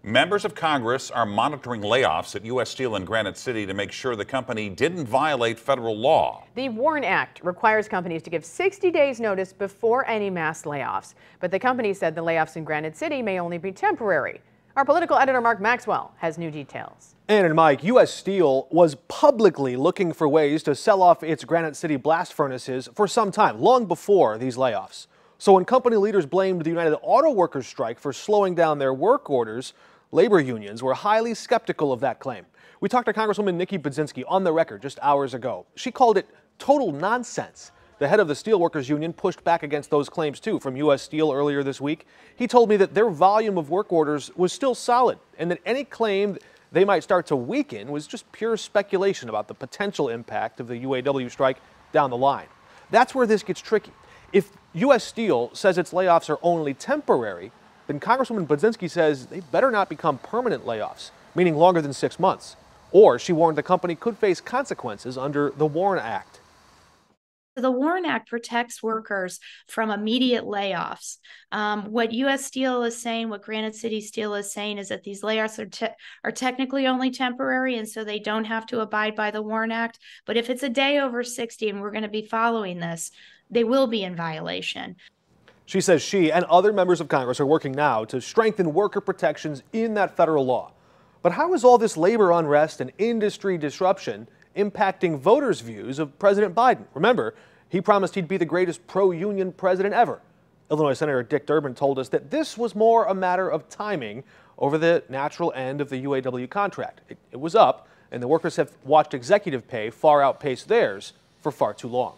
Members of Congress are monitoring layoffs at U.S. Steel in Granite City to make sure the company didn't violate federal law. The WARN Act requires companies to give 60 days notice before any mass layoffs. But the company said the layoffs in Granite City may only be temporary. Our political editor Mark Maxwell has new details. And Mike, U.S. Steel was publicly looking for ways to sell off its Granite City blast furnaces for some time, long before these layoffs. So when company leaders blamed the United Auto Workers strike for slowing down their work orders, labor unions were highly skeptical of that claim. We talked to Congresswoman Nikki Budzinski on the record just hours ago. She called it total nonsense. The head of the Steelworkers Union pushed back against those claims, too, from U.S. Steel earlier this week. He told me that their volume of work orders was still solid and that any claim they might start to weaken was just pure speculation about the potential impact of the UAW strike down the line. That's where this gets tricky. If U.S. Steel says its layoffs are only temporary, then Congresswoman Budzinski says they better not become permanent layoffs, meaning longer than 6 months. Or she warned the company could face consequences under the WARN Act. The WARN Act protects workers from immediate layoffs. What U.S. Steel is saying, what Granite City Steel is saying, is that these layoffs are technically only temporary, and so they don't have to abide by the WARN Act. But if it's a day over 60 and we're going to be following this, they will be in violation. She says she and other members of Congress are working now to strengthen worker protections in that federal law. But how is all this labor unrest and industry disruption impacting voters' views of President Biden? Remember, he promised he'd be the greatest pro-union president ever. Illinois Senator Dick Durbin told us that this was more a matter of timing over the natural end of the UAW contract. It was up, and the workers have watched executive pay far outpace theirs for far too long.